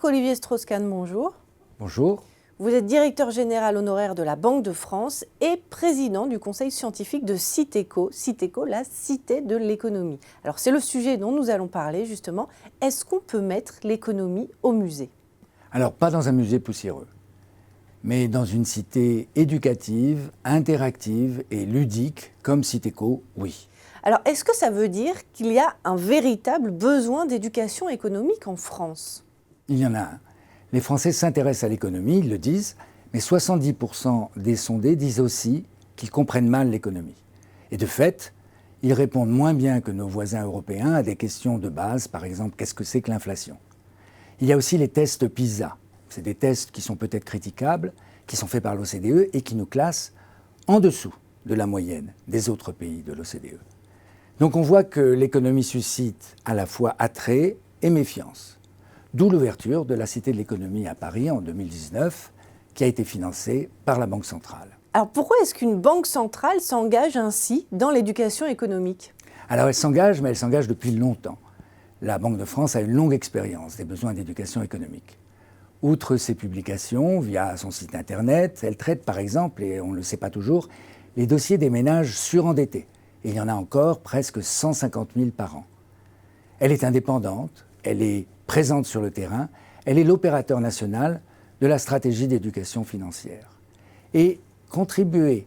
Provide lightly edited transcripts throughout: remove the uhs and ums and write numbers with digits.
Marc-Olivier Strauss-Kahn, bonjour. Bonjour. Vous êtes directeur général honoraire de la Banque de France et président du conseil scientifique de Citeco. Citeco, la cité de l'économie. Alors c'est le sujet dont nous allons parler justement. Est-ce qu'on peut mettre l'économie au musée? Alors pas dans un musée poussiéreux, mais dans une cité éducative, interactive et ludique comme Citeco, oui. Alors est-ce que ça veut dire qu'il y a un véritable besoin d'éducation économique en France? Il y en a un. Les Français s'intéressent à l'économie, ils le disent, mais 70% des sondés disent aussi qu'ils comprennent mal l'économie. Et de fait, ils répondent moins bien que nos voisins européens à des questions de base, par exemple, qu'est-ce que c'est que l'inflation? Il y a aussi les tests PISA. C'est des tests qui sont peut-être critiquables, qui sont faits par l'OCDE et qui nous classent en dessous de la moyenne des autres pays de l'OCDE. Donc on voit que l'économie suscite à la fois attrait et méfiance. D'où l'ouverture de la Cité de l'économie à Paris en 2019, qui a été financée par la Banque centrale. Alors pourquoi est-ce qu'une banque centrale s'engage ainsi dans l'éducation économique? Alors elle s'engage, mais elle s'engage depuis longtemps. La Banque de France a une longue expérience des besoins d'éducation économique. Outre ses publications, via son site internet, elle traite par exemple, et on ne le sait pas toujours, les dossiers des ménages surendettés. Et il y en a encore presque 150 000 par an. Elle est indépendante, elle est présente sur le terrain, elle est l'opérateur national de la stratégie d'éducation financière. Et contribuer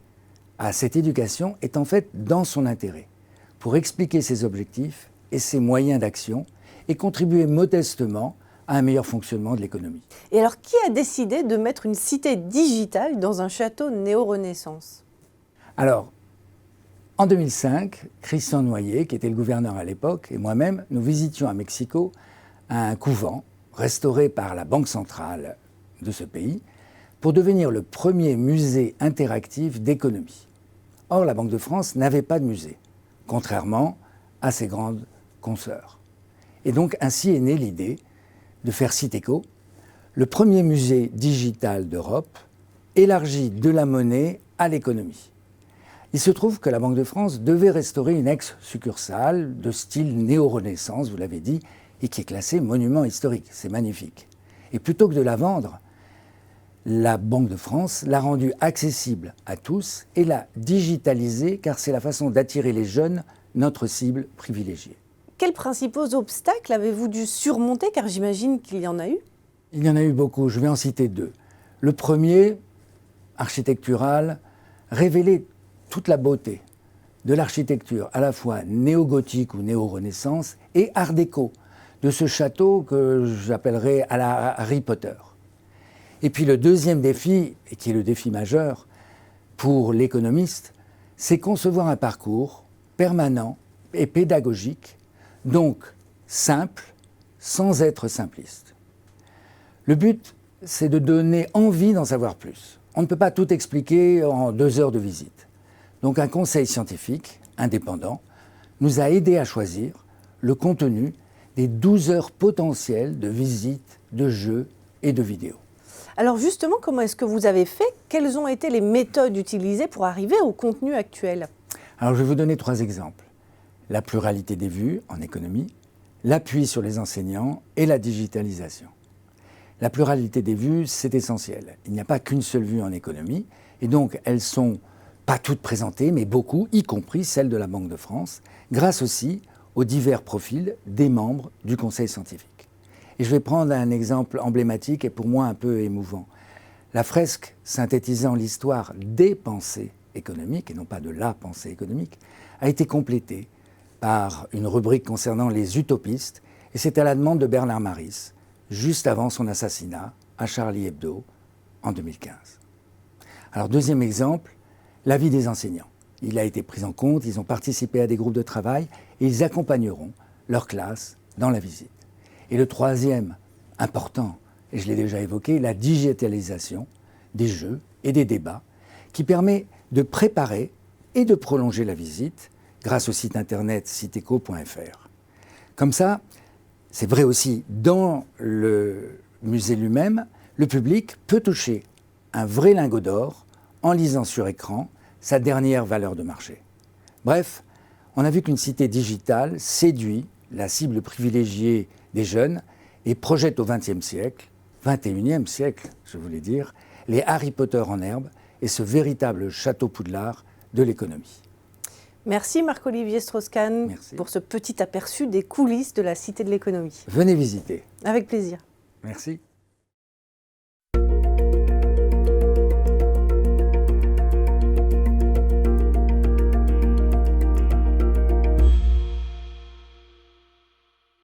à cette éducation est en fait dans son intérêt, pour expliquer ses objectifs et ses moyens d'action et contribuer modestement à un meilleur fonctionnement de l'économie. Et alors qui a décidé de mettre une cité digitale dans un château néo-Renaissance? Alors, en 2005, Christian Noyer, qui était le gouverneur à l'époque, et moi-même, nous visitions à Mexico un couvent restauré par la Banque centrale de ce pays pour devenir le premier musée interactif d'économie. Or, la Banque de France n'avait pas de musée, contrairement à ses grandes consoeurs. Et donc, ainsi est née l'idée de faire Citeco, le premier musée digital d'Europe, élargi de la monnaie à l'économie. Il se trouve que la Banque de France devait restaurer une ex-succursale de style néo-Renaissance, vous l'avez dit, et qui est classée monument historique. C'est magnifique. Et plutôt que de la vendre, la Banque de France l'a rendue accessible à tous et l'a digitalisée, car c'est la façon d'attirer les jeunes, notre cible privilégiée. Quels principaux obstacles avez-vous dû surmonter, car j'imagine qu'il y en a eu? Il y en a eu beaucoup, je vais en citer deux. Le premier, architectural, révéler toute la beauté de l'architecture à la fois néo-gothique ou néo-renaissance et art déco, de ce château que j'appellerais à la Harry Potter. Et puis le deuxième défi, et qui est le défi majeur pour l'économiste, c'est concevoir un parcours permanent et pédagogique, donc simple, sans être simpliste. Le but, c'est de donner envie d'en savoir plus. On ne peut pas tout expliquer en 2 heures de visite. Donc un conseil scientifique, indépendant, nous a aidés à choisir le contenu des 12 heures potentielles de visites, de jeux et de vidéos. Alors justement, comment est-ce que vous avez fait? Quelles ont été les méthodes utilisées pour arriver au contenu actuel? Alors je vais vous donner 3 exemples. La pluralité des vues en économie, l'appui sur les enseignants et la digitalisation. La pluralité des vues, c'est essentiel. Il n'y a pas qu'une seule vue en économie, et donc elles sont pas toutes présentées, mais beaucoup, y compris celles de la Banque de France, grâce aussi aux divers profils des membres du conseil scientifique. Et je vais prendre un exemple emblématique et pour moi un peu émouvant. La fresque synthétisant l'histoire des pensées économiques, et non pas de la pensée économique, a été complétée par une rubrique concernant les utopistes, et c'est à la demande de Bernard Maris, juste avant son assassinat à Charlie Hebdo en 2015. Alors deuxième exemple, l'avis des enseignants. Il a été pris en compte, ils ont participé à des groupes de travail et ils accompagneront leur classe dans la visite. Et le troisième, important, et je l'ai déjà évoqué, la digitalisation des jeux et des débats qui permet de préparer et de prolonger la visite grâce au site internet citeco.fr. Comme ça, c'est vrai aussi dans le musée lui-même, le public peut toucher un vrai lingot d'or en lisant sur écran sa dernière valeur de marché. Bref, on a vu qu'une cité digitale séduit la cible privilégiée des jeunes et projette au XXe siècle XXIe siècle, je voulais dire, les Harry Potter en herbe et ce véritable château Poudlard de l'économie. Merci Marc-Olivier Strauss-Kahn pour ce petit aperçu des coulisses de la Cité de l'économie. Venez visiter. Avec plaisir. Merci.